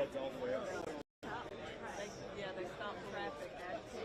it's all the way up. Yeah, they stopped traffic at 10.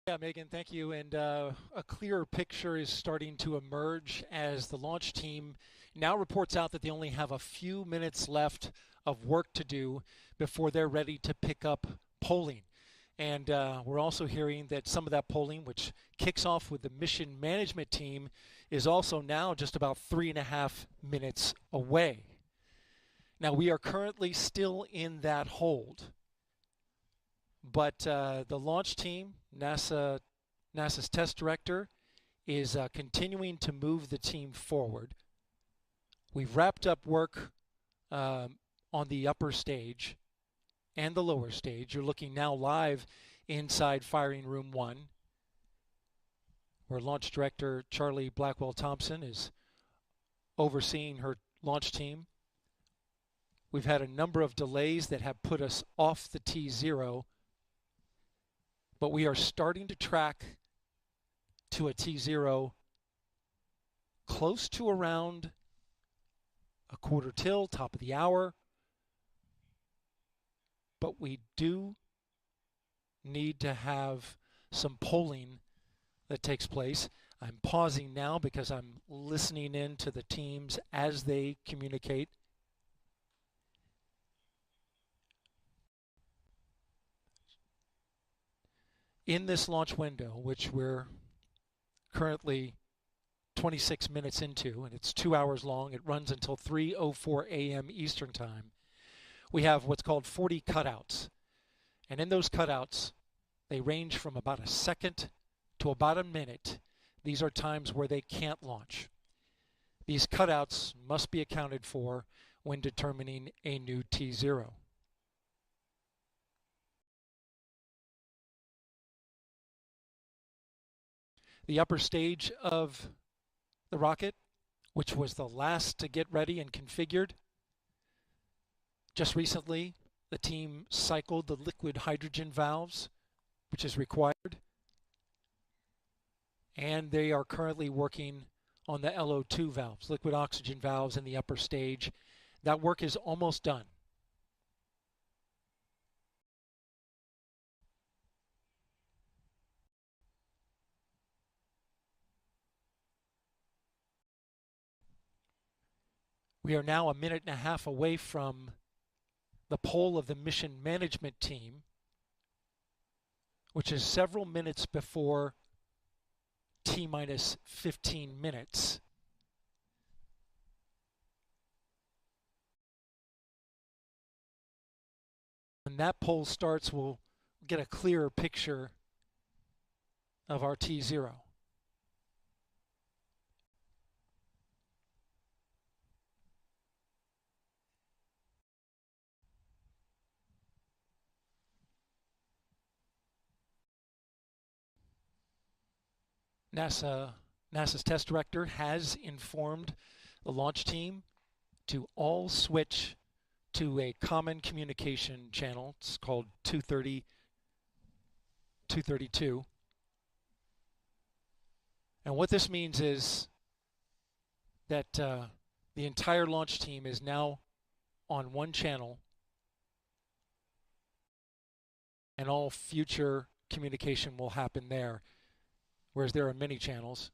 Yeah, Megan, thank you. And a clearer picture is starting to emerge as the launch team now reports out that they only have a few minutes left of work to do before they're ready to pick up polling. And we're also hearing that some of that polling, which kicks off with the mission management team, is also now just about 3.5 minutes away. Now, we are currently still in that hold. But the launch team, NASA's test director, is continuing to move the team forward. We've wrapped up work on the upper stage and the lower stage. You're looking now live inside firing room 1, where launch director Charlie Blackwell Thompson is overseeing her launch team. We've had a number of delays that have put us off the T0, but we are starting to track to a T0 close to around a quarter till, top of the hour. But we do need to have some polling that takes place. I'm pausing now because I'm listening in to the teams as they communicate. In this launch window, which we're currently 26 minutes into, and it's 2 hours long, it runs until 3:04 a.m. Eastern Time. We have what's called 40 cutouts. And in those cutouts, they range from about a second to about a minute. These are times where they can't launch. These cutouts must be accounted for when determining a new T0. The upper stage of the rocket, which was the last to get ready and configured, just recently the team cycled the liquid hydrogen valves, which is required, and they are currently working on the LO2 valves, liquid oxygen valves in the upper stage. That work is almost done. We are now a minute and a half away from the poll of the mission management team, which is several minutes before T-minus 15 minutes. When that poll starts, we'll get a clearer picture of our T0. NASA's test director has informed the launch team to all switch to a common communication channel. It's called 232. And what this means is that the entire launch team is now on one channel, and all future communication will happen there, whereas there are many channels.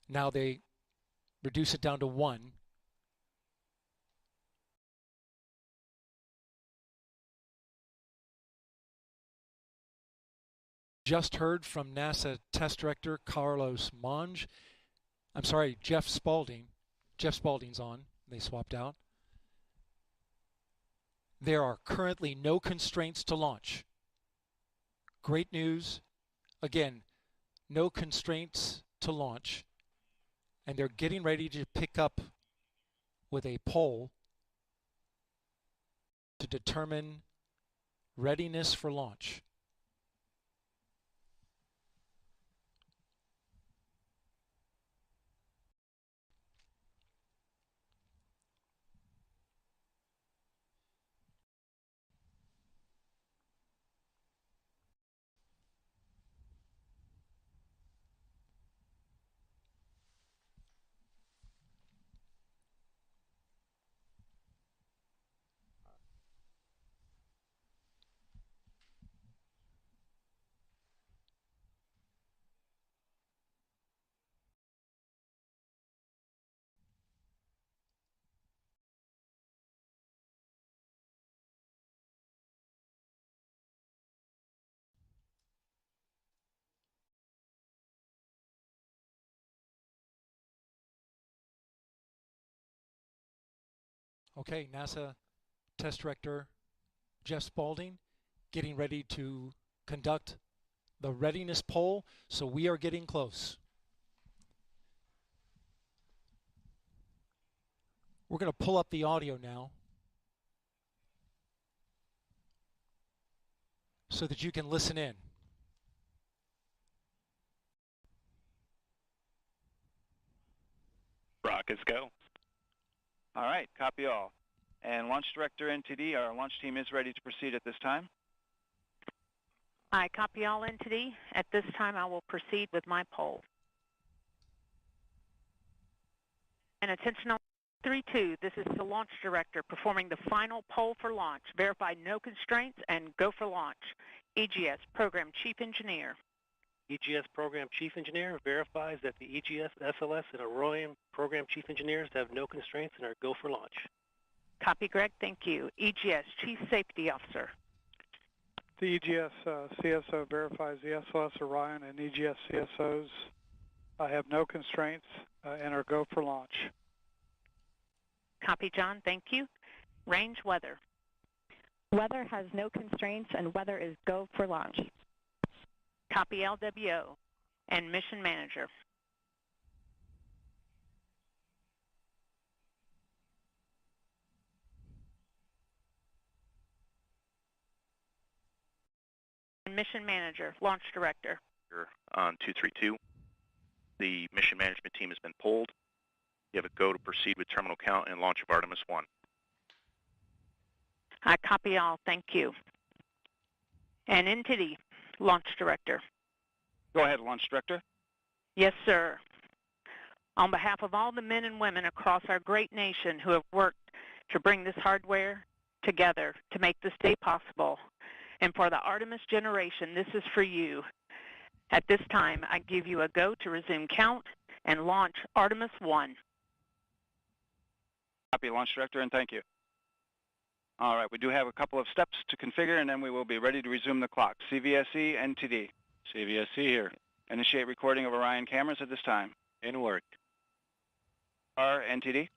Now they reduce it down to one. Just heard from NASA test director Carlos Monge. I'm sorry, Jeff Spaulding. Jeff Spaulding's on. They swapped out. There are currently no constraints to launch. Great news. Again, no constraints to launch. And they're getting ready to pick up with a poll to determine readiness for launch. Okay, NASA Test Director Jeff Spaulding getting ready to conduct the readiness poll, so we are getting close. We're going to pull up the audio now so that you can listen in. Rockets go. All right, copy all. And Launch Director NTD, our launch team is ready to proceed at this time. I copy all NTD. At this time, I will proceed with my poll. And attention on 3-2, this is the Launch Director performing the final poll for launch. Verify no constraints and go for launch. EGS Program Chief Engineer. EGS Program Chief Engineer verifies that the EGS, SLS, and Orion Program Chief Engineers have no constraints and are go for launch. Copy, Greg. Thank you. EGS Chief Safety Officer. The EGS CSO verifies the SLS, Orion, and EGS CSOs have no constraints and are go for launch. Copy, John. Thank you. Range Weather. Weather has no constraints and weather is go for launch. Copy, LWO. And Mission Manager. And Mission Manager, Launch Director. On 232, the mission management team has been polled. You have a go to proceed with terminal count and launch of Artemis 1. I copy all. Thank you. And NTD, Launch Director. Go ahead, Launch Director. Yes, sir. On behalf of all the men and women across our great nation who have worked to bring this hardware together to make this day possible, and for the Artemis generation, this is for you. At this time, I give you a go to resume count and launch Artemis 1. Copy, Launch Director, and thank you. All right, we do have a couple of steps to configure, and then we will be ready to resume the clock. CVSE, NTD. CVSC here. Initiate recording of Orion cameras at this time. In work. R, NTD.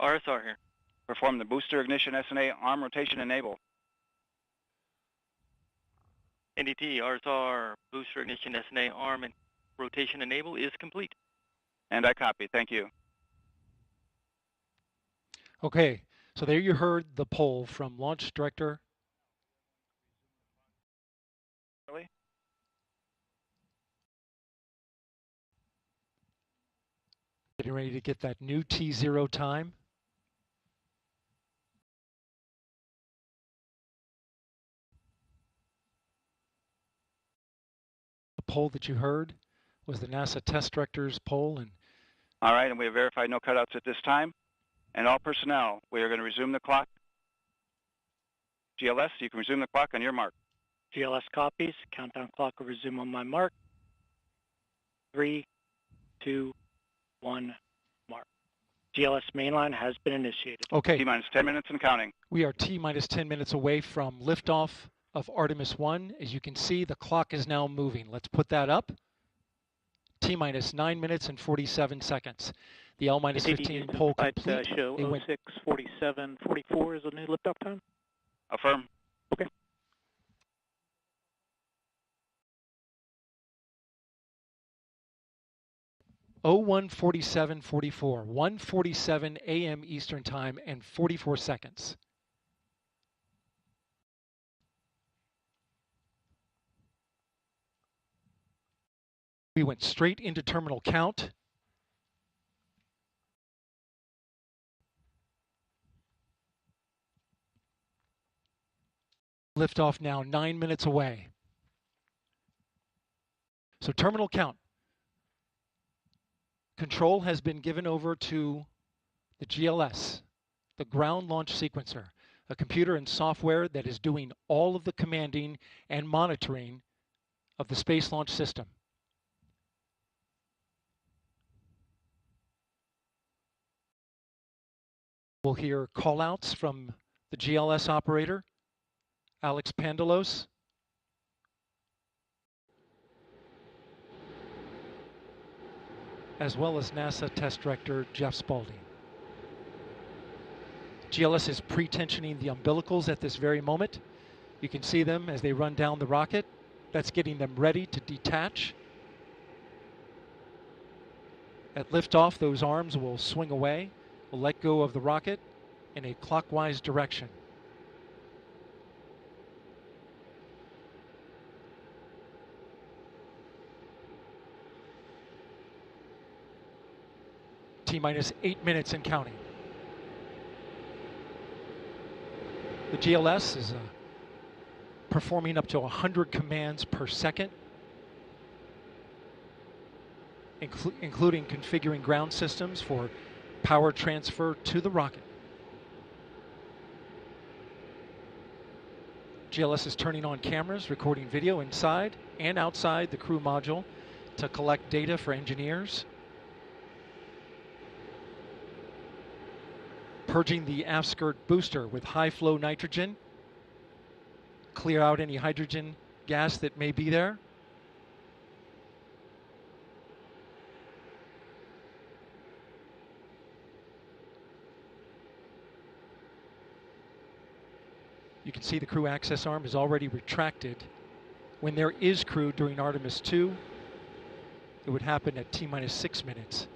RSR here. Perform the booster ignition SNA arm rotation enable. NDT, RSR, booster ignition SNA arm and rotation enable is complete. And I copy. Thank you. Okay, so there you heard the poll from Launch Director. Really? Getting ready to get that new T0 time. The poll that you heard was the NASA Test Director's poll. And all right, and we have verified no cutouts at this time. And all personnel, we are going to resume the clock. GLS, you can resume the clock on your mark. GLS copies. Countdown clock will resume on my mark. 3, 2, 1, mark. GLS mainline has been initiated. okay, T-minus 10 minutes and counting. we are T-minus 10 minutes away from liftoff of Artemis 1. As you can see, the clock is now moving. Let's put that up. T-minus 9 minutes and 47 seconds. The L-minus 15 poll complete. Show They went 06:47:44 is the new liftoff time. Affirm. Okay. Oh 01:47:44, 1:47 a.m. Eastern Time and 44 seconds. We went straight into terminal count. Liftoff now 9 minutes away. So terminal count. Control has been given over to the GLS, the ground launch sequencer, a computer and software that is doing all of the commanding and monitoring of the Space Launch System. We'll hear callouts from the GLS operator, Alex Pandalos. As well as NASA Test Director Jeff Spaulding. GLS is pre-tensioning the umbilicals at this very moment. You can see them as they run down the rocket. That's getting them ready to detach. At liftoff, those arms will swing away. We'll let go of the rocket in a clockwise direction. T-minus 8 minutes and counting. The GLS is performing up to 100 commands per second, including configuring ground systems for power transfer to the rocket. GLS is turning on cameras, recording video inside and outside the crew module to collect data for engineers. Purging the aft skirt booster with high flow nitrogen. Clear out any hydrogen gas that may be there. You can see the crew access arm is already retracted. When there is crew during Artemis 2, it would happen at T-minus 6 minutes.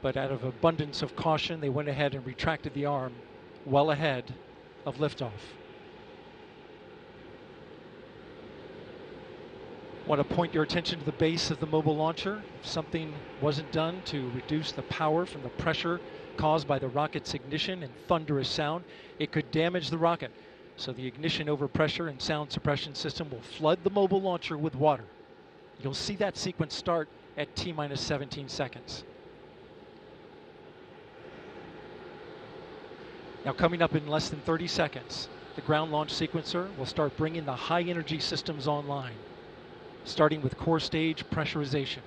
But out of abundance of caution, they went ahead and retracted the arm well ahead of liftoff. Want to point your attention to the base of the mobile launcher. If something wasn't done to reduce the power from the pressure caused by the rocket's ignition and thunderous sound, it could damage the rocket. So the ignition overpressure and sound suppression system will flood the mobile launcher with water. You'll see that sequence start at T-minus 17 seconds. Now coming up in less than 30 seconds, the ground launch sequencer will start bringing the high energy systems online, starting with core stage pressurization.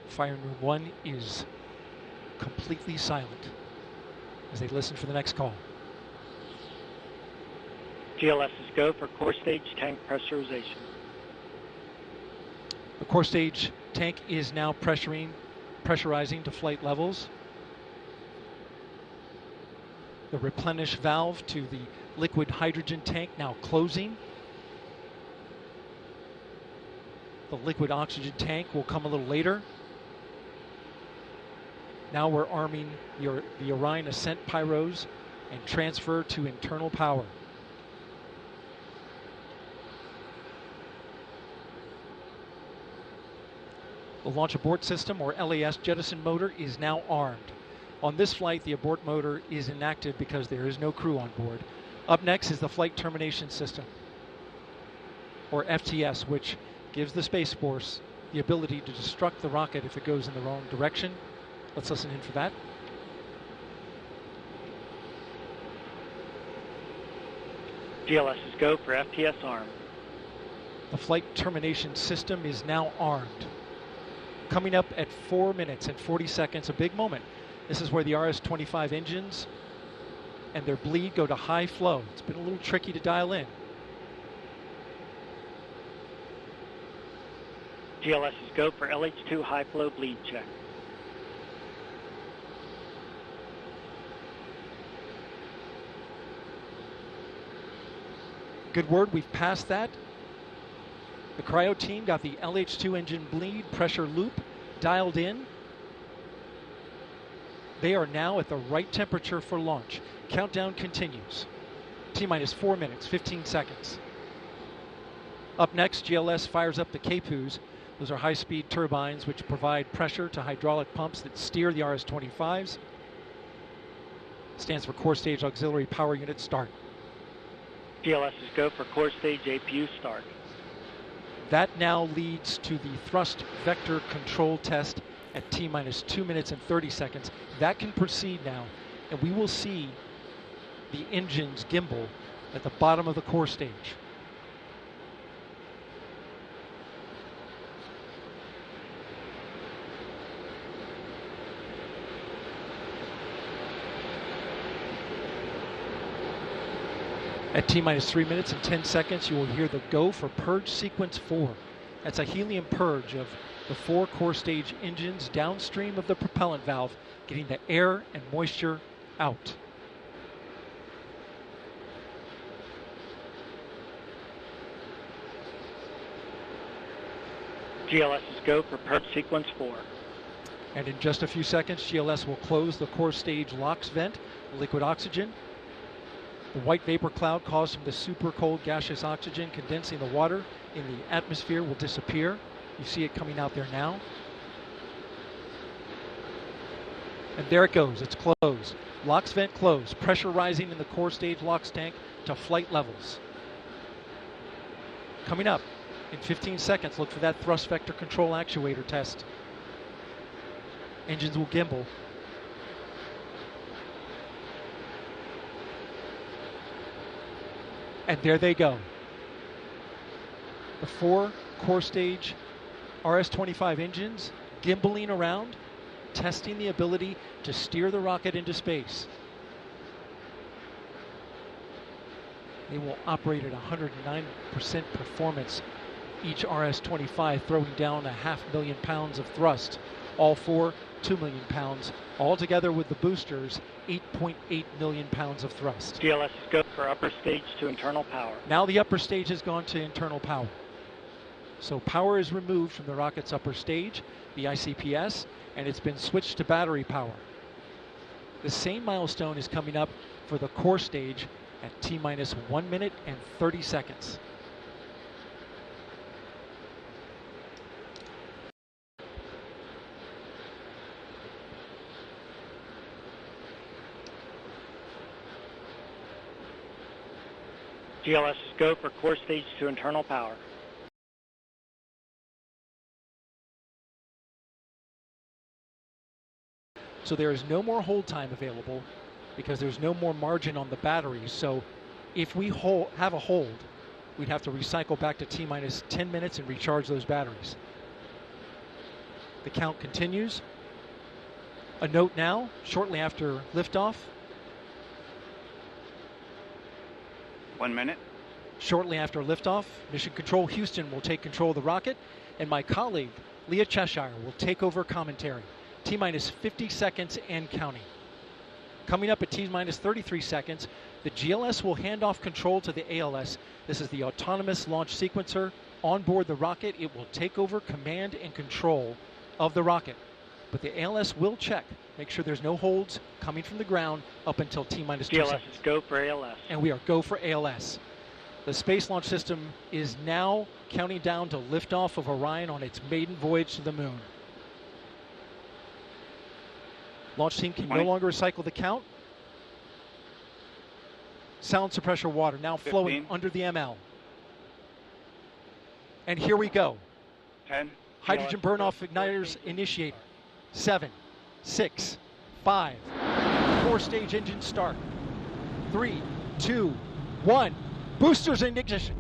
Firing room 1 is completely silent as they listen for the next call. GLS is go for core stage tank pressurization. The core stage tank is now pressurizing to flight levels. The replenish valve to the liquid hydrogen tank now closing. The liquid oxygen tank will come a little later. Now we're arming the Orion ascent pyros and transfer to internal power. The launch abort system, or LAS jettison motor, is now armed. On this flight, the abort motor is inactive because there is no crew on board. Up next is the flight termination system, or FTS, which gives the Space Force the ability to destruct the rocket if it goes in the wrong direction. Let's listen in for that. GLS is go for FTS arm. The flight termination system is now armed. Coming up at 4 minutes and 40 seconds, a big moment. This is where the RS-25 engines and their bleed go to high flow. It's been a little tricky to dial in. GLS is go for LH2 high flow bleed check. Good word, we've passed that. The cryo team got the LH2 engine bleed pressure loop dialed in. They are now at the right temperature for launch. Countdown continues. T-minus 4 minutes, 15 seconds. Up next, GLS fires up the KPUs. Those are high-speed turbines which provide pressure to hydraulic pumps that steer the RS-25s. Stands for Core Stage Auxiliary Power Unit Start. GLS is go for core stage APU start. That now leads to the thrust vector control test at T-minus 2 minutes and 30 seconds. That can proceed now, and we will see the engines gimbal at the bottom of the core stage. At T-minus 3 minutes and 10 seconds, you will hear the go for purge sequence 4. That's a helium purge of the 4 core stage engines downstream of the propellant valve, getting the air and moisture out. GLS is go for purge sequence 4. And in just a few seconds, GLS will close the core stage LOX vent, liquid oxygen. The white vapor cloud caused from the super cold gaseous oxygen condensing the water in the atmosphere will disappear. You see it coming out there now. And there it goes, it's closed. LOX vent closed, pressure rising in the core stage LOX tank to flight levels. Coming up in 15 seconds, look for that thrust vector control actuator test. Engines will gimbal. And there they go. The 4 core stage RS-25 engines gimbaling around, testing the ability to steer the rocket into space. They will operate at 109% performance. Each RS-25 throwing down 500,000 pounds of thrust. All 4, 2 million pounds. All together with the boosters, 8.8 million pounds of thrust. GLS is go for upper stage to internal power. Now the upper stage has gone to internal power. So power is removed from the rocket's upper stage, the ICPS, and it's been switched to battery power. The same milestone is coming up for the core stage at T-minus 1 minute and 30 seconds. GLS is go for core stage to internal power. So there is no more hold time available because there's no more margin on the batteries. So if we have a hold, we'd have to recycle back to T-minus 10 minutes and recharge those batteries. The count continues. A note now, shortly after liftoff. 1 minute. Shortly after liftoff, Mission Control Houston will take control of the rocket, and my colleague, Leah Cheshire, will take over commentary. T-minus 50 seconds and counting. Coming up at T-minus 33 seconds, the GLS will hand off control to the ALS. This is the autonomous launch sequencer. On board the rocket, it will take over command and control of the rocket. But the ALS will check, make sure there's no holds coming from the ground up until T-minus 2 seconds. GLS is go for ALS. And we are go for ALS. The Space Launch System is now counting down to liftoff of Orion on its maiden voyage to the moon. Launch team can no longer recycle the count. Sound suppressor water now flowing under the ML. And here we go. 10. Hydrogen burn-off igniters initiated. 7, 6, 5. Core stage engine start. 3, 2, 1. Boosters in ignition.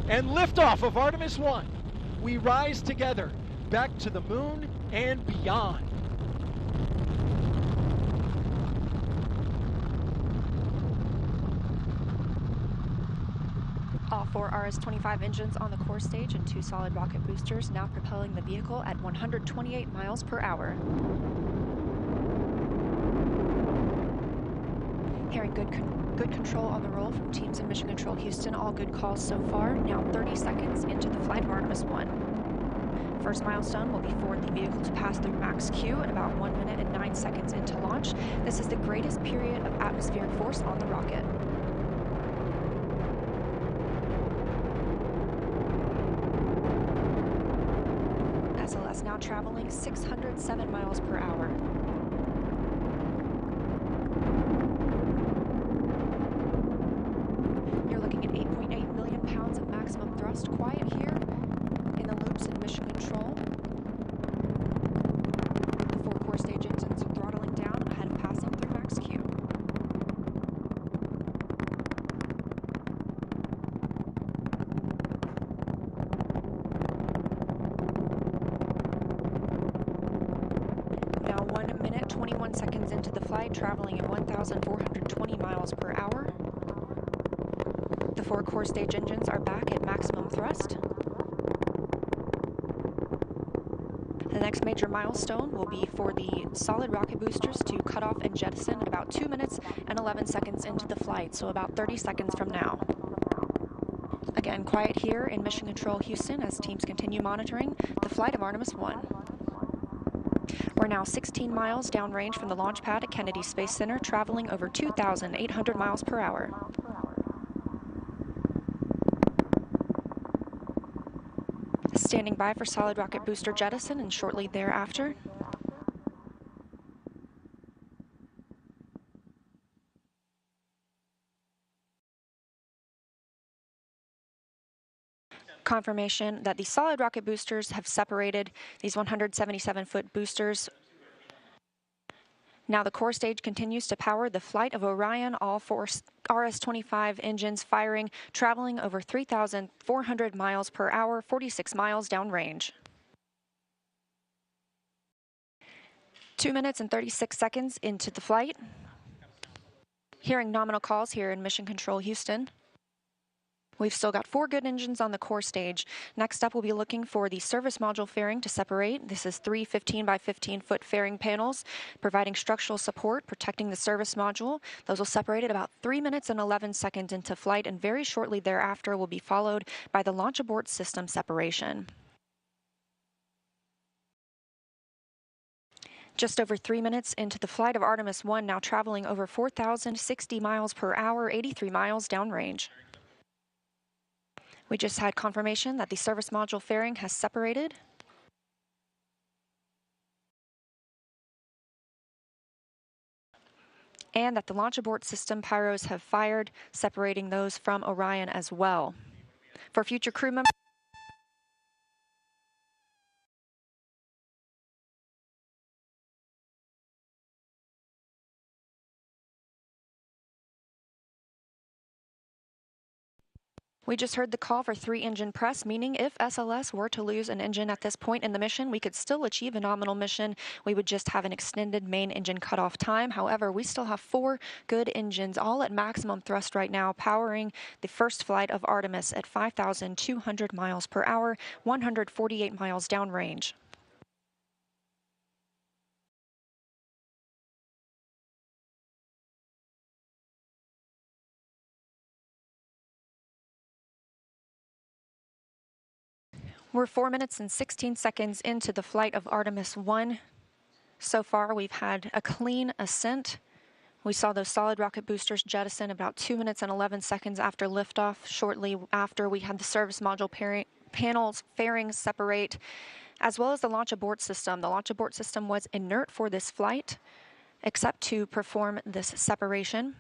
And liftoff of Artemis 1. We rise together back to the moon and beyond. All 4 RS-25 engines on the core stage and 2 solid rocket boosters now propelling the vehicle at 128 miles per hour. Hearing good control on the roll from teams in Mission Control Houston. All good calls so far. Now 30 seconds into the flight of Artemis 1. First milestone will be for the vehicle to pass through max Q at about 1 minute and 9 seconds into launch. This is the greatest period of atmospheric force on the rocket. SLS now traveling 607 miles per hour. You're looking at 8.8 million pounds of maximum thrust. Quiet here in the loops in Mission Control. The 4 core stage engines are throttling down ahead of passing through max Q. Now 1 minute, 21 seconds into the flight, traveling at 1,420 miles per hour. 4 core stage engines are back at maximum thrust. The next major milestone will be for the solid rocket boosters to cut off and jettison at about 2 minutes and 11 seconds into the flight, so about 30 seconds from now. Again, quiet here in Mission Control Houston as teams continue monitoring the flight of Artemis 1. We're now 16 miles downrange from the launch pad at Kennedy Space Center, traveling over 2,800 miles per hour. Standing by for solid rocket booster jettison and shortly thereafter. Confirmation that the solid rocket boosters have separated these 177-foot boosters. Now the core stage continues to power the flight of Orion, all 4 RS-25 engines firing, traveling over 3,400 miles per hour, 46 miles downrange. 2 minutes and 36 seconds into the flight. Hearing nominal calls here in Mission Control Houston. We've still got 4 good engines on the core stage. Next up, we'll be looking for the service module fairing to separate. This is 3 15 by 15-foot fairing panels, providing structural support, protecting the service module. Those will separate at about 3 minutes and 11 seconds into flight, and very shortly thereafter will be followed by the launch abort system separation. Just over 3 minutes into the flight of Artemis 1, now traveling over 4,060 miles per hour, 83 miles downrange. We just had confirmation that the service module fairing has separated. And that the launch abort system pyros have fired, separating those from Orion as well. For future crew members, we just heard the call for 3-engine press, meaning if SLS were to lose an engine at this point in the mission, we could still achieve a nominal mission. We would just have an extended main engine cutoff time. However, we still have 4 good engines, all at maximum thrust right now, powering the first flight of Artemis at 5,200 miles per hour, 148 miles downrange. We're 4 minutes and 16 seconds into the flight of Artemis 1. So far, we've had a clean ascent. We saw those solid rocket boosters jettison about 2 minutes and 11 seconds after liftoff. Shortly after, we had the service module panels fairings separate, as well as the launch abort system. The launch abort system was inert for this flight, except to perform this separation.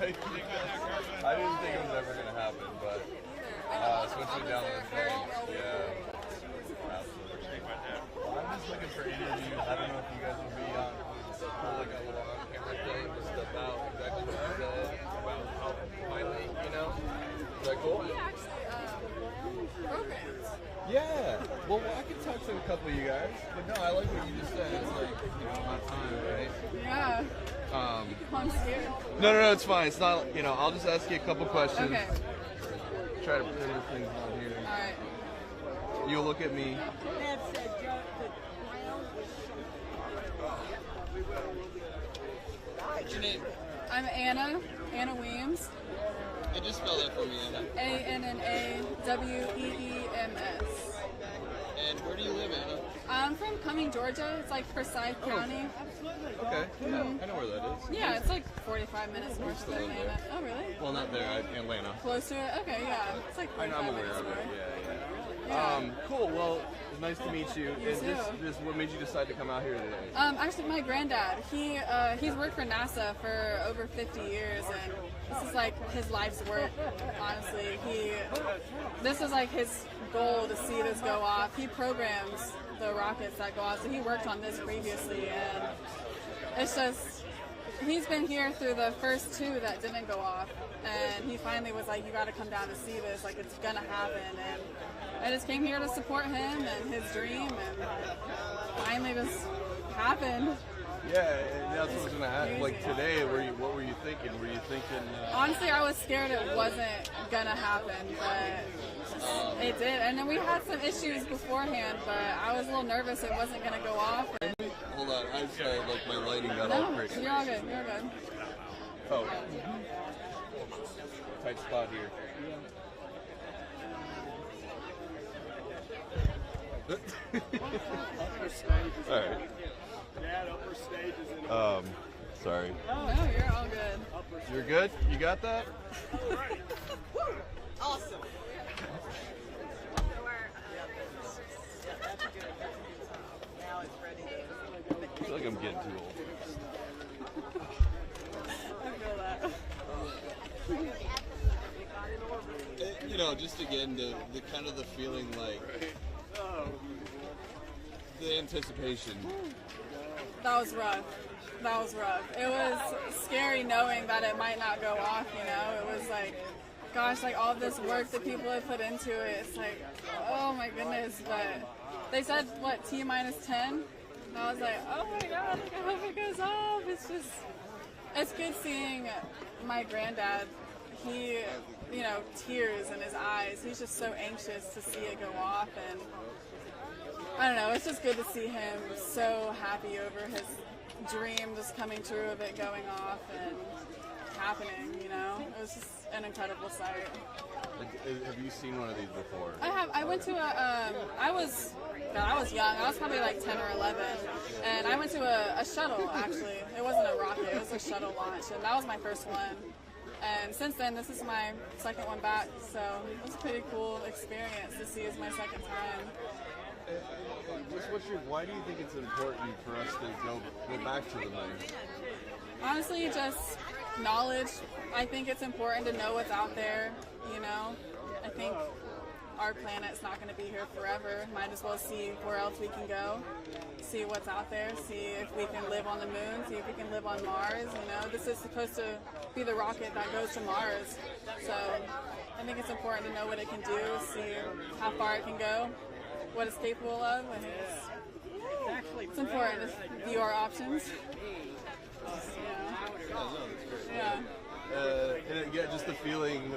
I didn't think it was ever going to happen, but switching down the thing, yeah. Absolutely. Well, I'm just looking for interviews. I don't know if you guys will be on like a little on-camera thing just about exactly what you said about how finally, you know? Is that cool? Programs. Yeah. Well, I can talk to a couple of you guys, but no, I like what you just said. It's like, you know, my time, right? Yeah. I'm scared. No, it's fine. It's not, you know, I'll just ask you a couple questions. Okay. Try to put things on here. All right. You'll look at me. What's your name? I'm Anna Weems. Hey, just spell that for me, Anna. ANNAWEEMS. And where do you live, Anna? I'm from Cumming, Georgia. It's like Forsyth County. Okay, yeah, I know where that is. Yeah, it's like 45 minutes north of Atlanta. Oh, really? Well, not there, Atlanta. Close to it? Okay, yeah. It's like 45 I'm aware minutes of it, north. yeah. Cool, well, nice to meet you. Is this what made you decide to come out here today? Actually, my granddad, he's worked for NASA for over 50 years, and this is like his life's work, honestly. This is like his goal to see this go off. He programs the rockets that go off, so he worked on this previously, and it's just, he's been here through the first two that didn't go off, and he finally was like, you got to come down to see this, like it's gonna happen, and I just came here to support him and his dream, and finally this happened. Yeah, and that's what I was going to ask. Like today, what were you thinking? Were you thinking... Honestly, I was scared it wasn't going to happen, but it did. And then we had some issues beforehand, but I was a little nervous it wasn't going to go off. And hold on, I just like my lighting got all crazy. You're all good, you're good. Oh. Tight spot here. All right. Sorry. No, you're all good. You're good? You got that? Awesome. I feel like I'm getting too old. I feel that. You know, just again, the kind of the feeling like the anticipation. That was rough. It was scary knowing that it might not go off, you know? It was like, gosh, like all this work that people have put into it, it's like, oh my goodness. But they said, what, T-10? And I was like, oh my God, like, I hope it goes off. It's good seeing my granddad. He, you know, tears in his eyes. He's just so anxious to see it go off. And I don't know, it's just good to see him so happy over his dream just coming true of it going off and happening, you know? It was just an incredible sight. Have you seen one of these before? I have. I went to I was young. I was probably like 10 or 11. And I went to a shuttle, actually. It wasn't a rocket, it was a shuttle launch. And that was my first one. And since then, this is my second one back. So it was a pretty cool experience to see as my second time. Why do you think it's important for us to go back to the moon? Honestly, just knowledge. I think it's important to know what's out there, you know? I think our planet's not going to be here forever. Might as well see where else we can go, see what's out there, see if we can live on the moon, see if we can live on Mars, you know? This is supposed to be the rocket that goes to Mars. So I think it's important to know what it can do, see how far it can go, what it's capable of. I think it's important to view our options. Yeah. Yeah, just the feeling.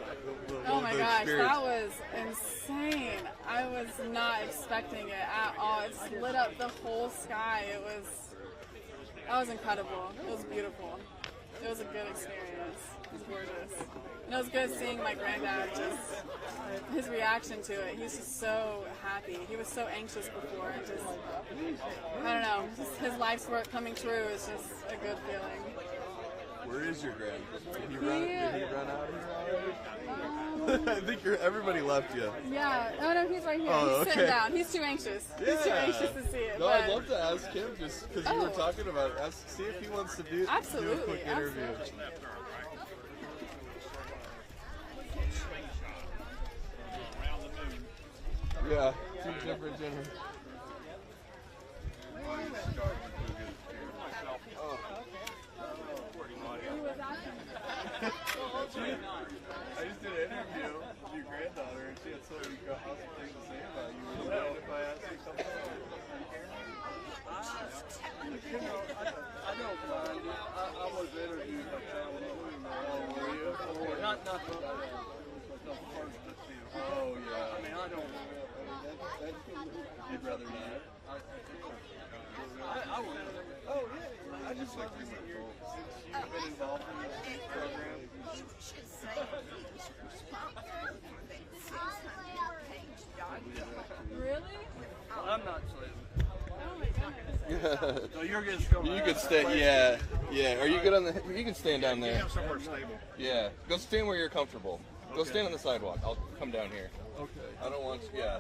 Oh my gosh, that was insane. I was not expecting it at all. It lit up the whole sky. That was incredible. It was beautiful. It was a good experience. It was gorgeous. And it was good seeing my granddad, just his reaction to it. He's just so happy. He was so anxious before. Just, I don't know, just his life's work coming true is just a good feeling. Where is your grand? Did he run out of here already? I think everybody left you. Yeah. Oh no, he's right here. He's sitting down. He's too anxious. Yeah. He's too anxious to see it. No, I'd love to ask him just because you were talking about it. See if he wants to do a quick interview. Yeah, two different generations. Oh. I just did an interview with your granddaughter, and she had so many awesome things to say about you. Would you mind if I asked you something? I don't mind. I was interviewed by Channel were you? Or not the first to see it. Oh, yeah. I mean, I don't. You'd rather not? I would. Oh, yeah. I just like to see your, since you've been involved in this program. You should say he's responsible for that 600-page document. Really? I'm not saying. Oh my goodness. So you're just going. You could stay. Yeah, yeah. Are you good on the? You can stand down there. Somewhere stable. Yeah. Go stand where you're comfortable. Go stand on the sidewalk. I'll come down here. Okay. I don't want. Yeah.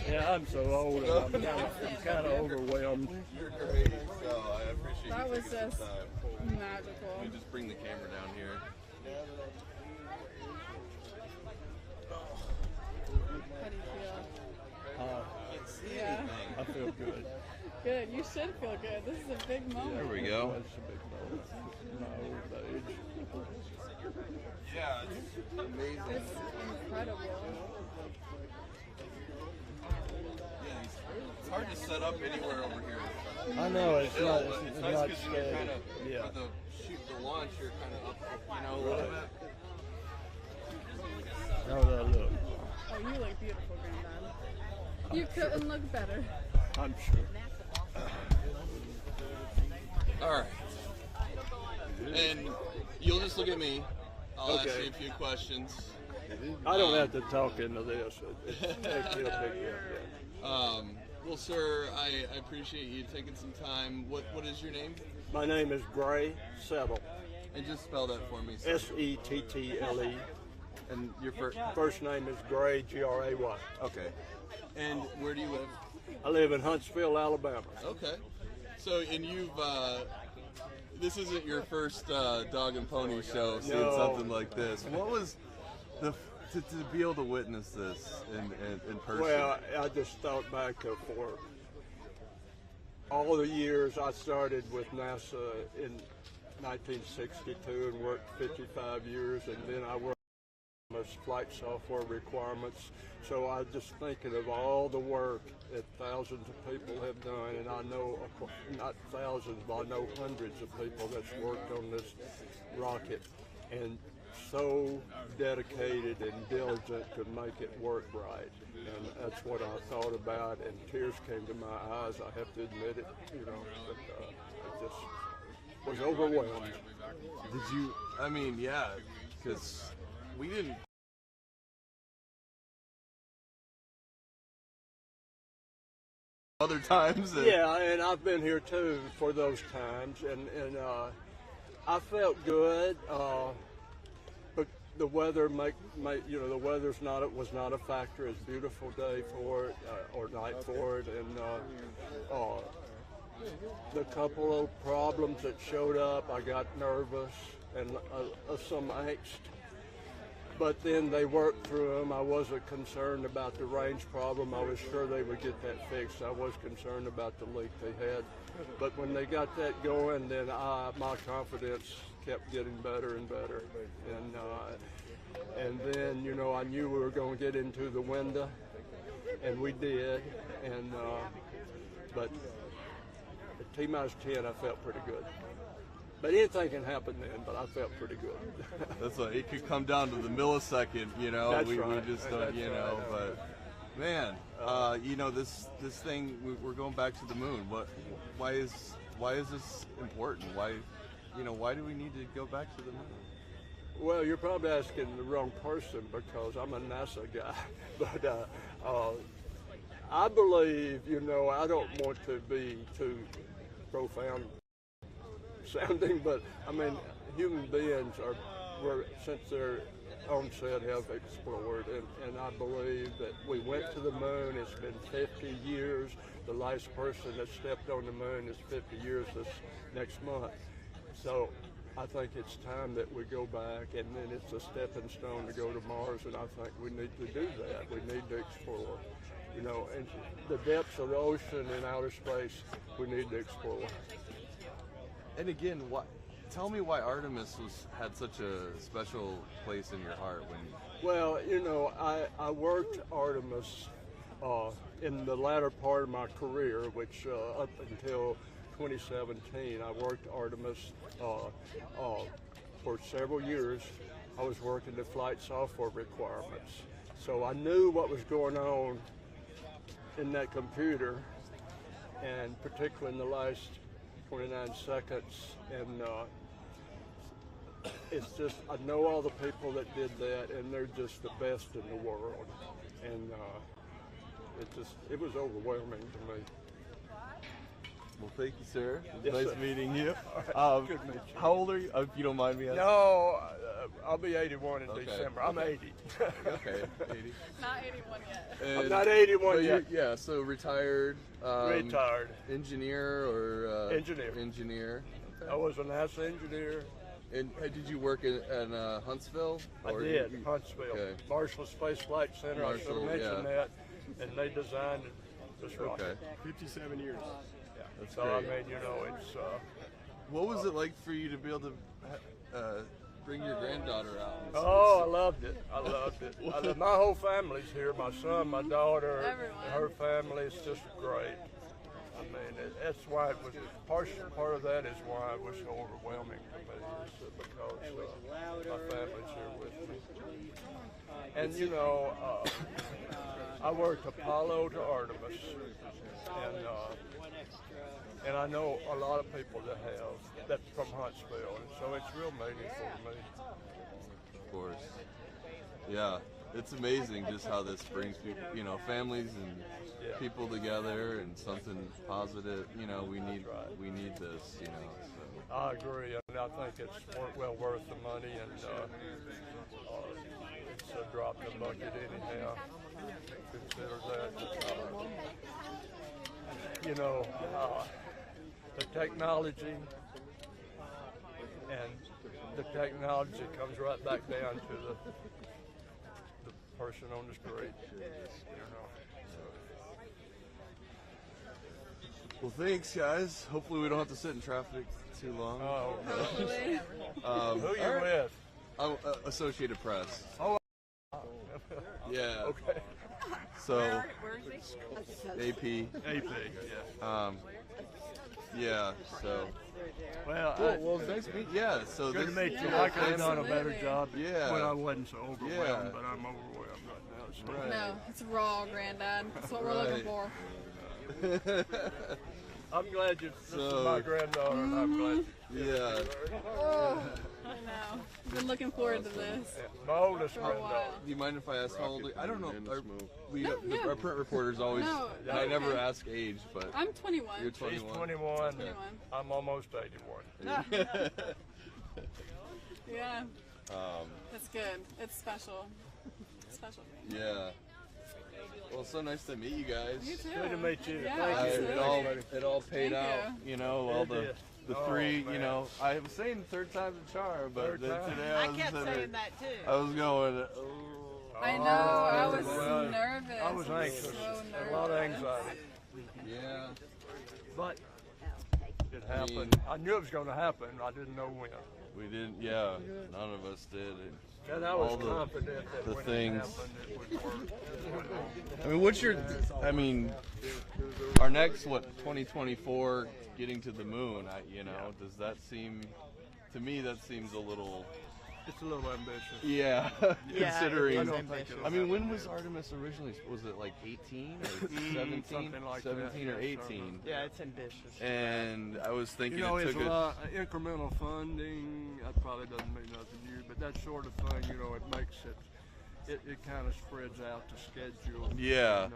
Yeah, I'm so old. And I'm kind of overwhelmed. You're great. So I appreciate That you was taking just some time. magical. Let me just bring the camera down here. How do you feel? Yeah. I feel good. Good. You should feel good. This is a big moment. There we go. That's a big moment. My old age. Yeah, it's amazing. It's incredible. Yeah, it's hard to set up anywhere over here. I know it's not. It's nice not because you're kind of yeah. with the launch. You're kind of up, a little bit. How would I look? Oh, you look beautiful, Granddad. You couldn't look better. I'm sure. All right. And you'll just look at me. I'll ask you a few questions. I don't have to talk into this. It makes me a big deal. Well, sir, I appreciate you taking some time. What is your name? My name is Gray Settle. And just spell that for me. Sir. Settle. And your First name is Gray, Gray. Okay. And where do you live? I live in Huntsville, Alabama. Okay. So, and you've, this isn't your first dog and pony show, seeing something like this. What was to be able to witness this in person? Well, I just thought back for all the years I started with NASA in 1962 and worked 55 years, and then I worked on flight software requirements. So I was just thinking of all the work that thousands of people have done, and I know, not thousands, but I know hundreds of people that's worked on this rocket, and so dedicated and diligent to make it work right. And that's what I thought about, and tears came to my eyes. I have to admit it, but I just was overwhelmed. Did you, I mean, yeah, because we didn't. Other times. Yeah, and I've been here too for those times, and I felt good. But the weather the weather's was not a factor. It's a beautiful day for it, or night for it, and the couple of problems that showed up, I got nervous and some angst. But then they worked through them. I wasn't concerned about the range problem. I was sure they would get that fixed. I was concerned about the leak they had. But when they got that going, then my confidence kept getting better and better. And then, I knew we were going to get into the window, and we did. And but at T-minus 10, I felt pretty good. But anything can happen then, but I felt pretty good. That's like, it could come down to the millisecond, That's we right. just don't, That's right. but man, this thing, we're going back to the moon. Why is this important? Why do we need to go back to the moon? Well, you're probably asking the wrong person because I'm a NASA guy, but I believe, I don't want to be too profound sounding, but I mean, human beings since their onset, have explored, and I believe that we went to the moon. It's been 50 years. The last person that stepped on the moon is 50 years this next month. So I think it's time that we go back, and then it's a stepping stone to go to Mars, and I think we need to do that. We need to explore, you know, and the depths of the ocean and outer space, we need to explore. And again, tell me why Artemis had such a special place in your heart when. Well, you know, I worked Artemis in the latter part of my career, which up until 2017, I worked Artemis for several years. I was working the flight software requirements. So I knew what was going on in that computer, and particularly in the last 29 seconds. And it's just, I know all the people that did that, and they're just the best in the world. And it was overwhelming to me. Well, thank you, sir. Yes, nice sir. meeting you. Right. Good to meet you. How old are you, if you don't mind me asking? No, I'll be 81 in Okay. December. I'm 80. Okay, 80. Not 81 yet. I'm not 81 yet. Yeah, so retired. Retired. Engineer or? Engineer. Engineer. Okay. I was a NASA engineer. And did you work in Huntsville? I did, Huntsville. Okay. Marshall Space Flight Center, I should have mentioned that. And they designed this rocket. 57 years. Yeah. That's so, great. I mean, you know, it's... what was it like for you to be able to bring your granddaughter out? Oh, I loved it. I loved it. My whole family's here. My son, my daughter, Everyone. her family. It's just great. I mean, that's why it was, part of that is why it was so overwhelming to me, is because my family's here with me. And, you know, I worked Apollo to Artemis, and I know a lot of people that have, that's from Huntsville, and so it's real meaningful to me. Of course. Yeah, it's amazing just how this brings people, you know, families and people together and something positive. You know, we need this. You know. So. I agree, and I think it's well worth the money, and it's a drop in the bucket anyhow. Consider that. You know, the technology comes right back down to the person on the street. You know. Well, thanks, guys. Hopefully, we don't have to sit in traffic too long. Oh, Hopefully. Who you with? I'm Associated Press. Oh. Yeah. Okay. So. Where is he? AP. AP. Yeah. Yeah. So. Well, Well, nice meet. Yeah. So good to this- meet you. Yeah, I could have done a better absolutely. job Yeah. when I wasn't so overwhelmed, Yeah. but I'm overwhelmed right now. So. Right. No, it's raw, Granddad. That's what we're looking for. I'm glad this is So- my granddaughter, and I'm glad. Yeah. Oh, I know. I've been looking forward to this. My oldest For a while. granddaughter. Do you mind if I ask how old? I don't know. No. Our print reporters always. No, I okay. never ask age, but I'm 21. you're She's 21. 21. 21. I'm almost 81. Yeah, Um, it's good. It's special. Special thing. yeah. Well, so nice to meet you guys. You too. Good to meet you. Yeah, Thank you. absolutely. It all paid Thank out. You know, all It the did. the Oh, three. man. You know, I was saying third time's a charm, but Third then time. today I was saying that too. I was going. I know. I was well, nervous. I was anxious. So nervous. A lot of anxiety. Yeah. But it happened. I knew it was going to happen. I didn't know when. We didn't. Yeah. None of us did. And I was all the- confident that the when things. it happened, it would work. I mean, what's your? I mean, our next 2024 getting to the moon. You know, does that seem? To me, that seems a little. It's a little ambitious. Yeah, Yeah, considering. I don't think I mean, when was Artemis originally? Was it like 18 or 17? Something like that. 17 or Yeah, 18. Yeah, it's ambitious. And I was thinking You know, it it's took a lot incremental funding. That probably doesn't mean nothing to you, but that sort of thing, you know, it makes it kind of spreads out the schedule. Yeah. And,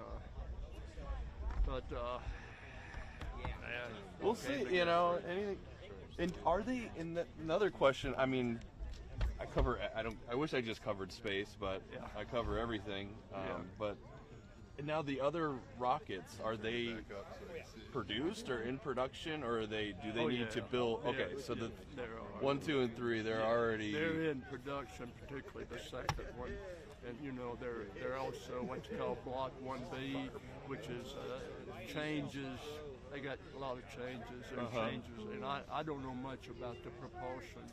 man, We'll see. You know, anything. And are they? Another question. I mean, I cover. I don't. I wish I just covered space, but Yeah. I cover everything. Yeah. But Now the other rockets, are they produced or in production, or do they need to build? Okay, so the 1, 2, and 3, they're already. They're in production, particularly the second one, and they're also what's called Block 1B, which is changes. They got a lot of changes and I don't know much about the propulsion,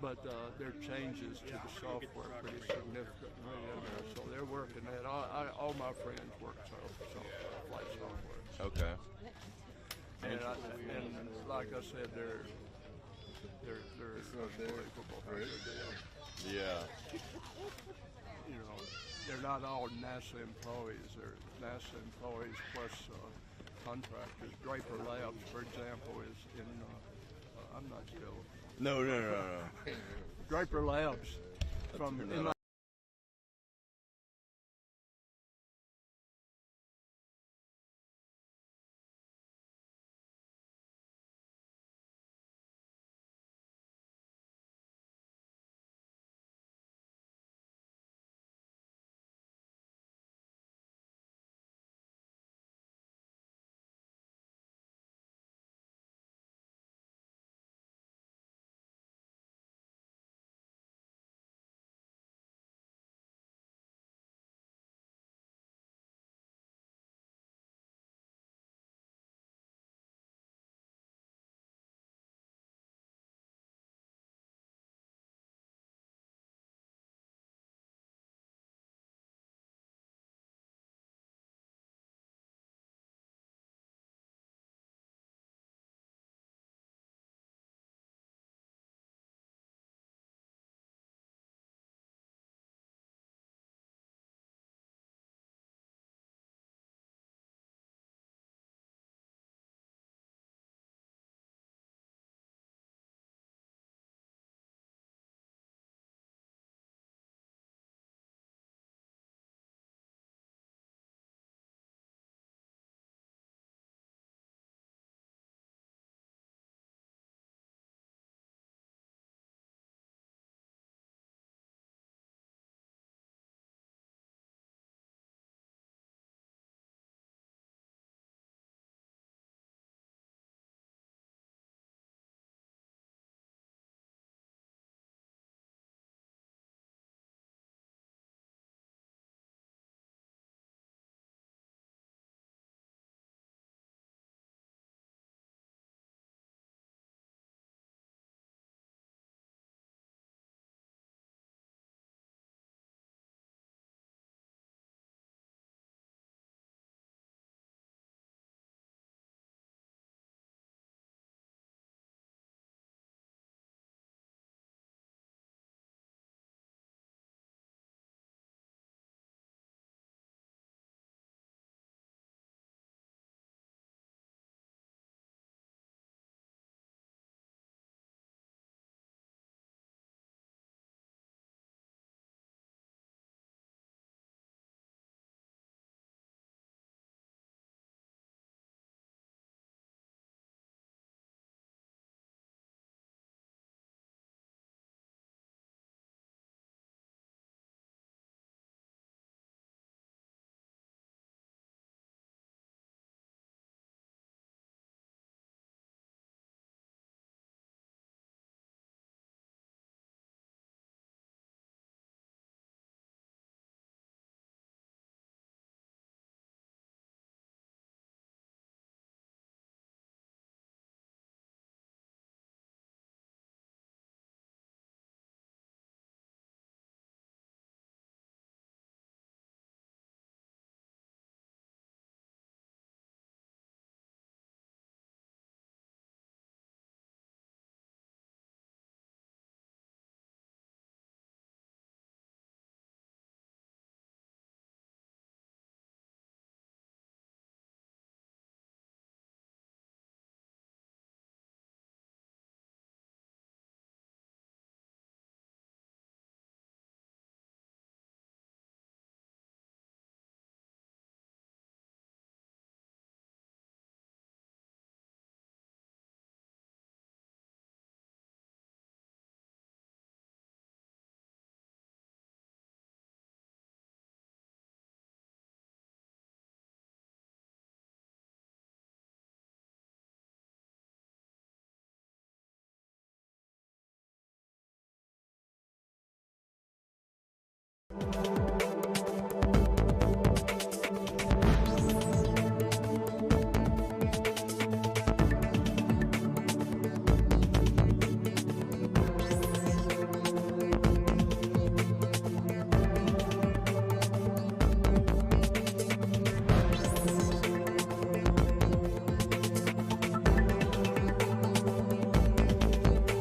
but there are changes to the software pretty significantly in there. So they're working that. All my friends work flight software. Okay. And like I said, they're unbelievable. Yeah. They're not all NASA employees. They're NASA employees plus contractors. Draper Labs, for example, is in. I'm not still. No. Draper Labs from MIT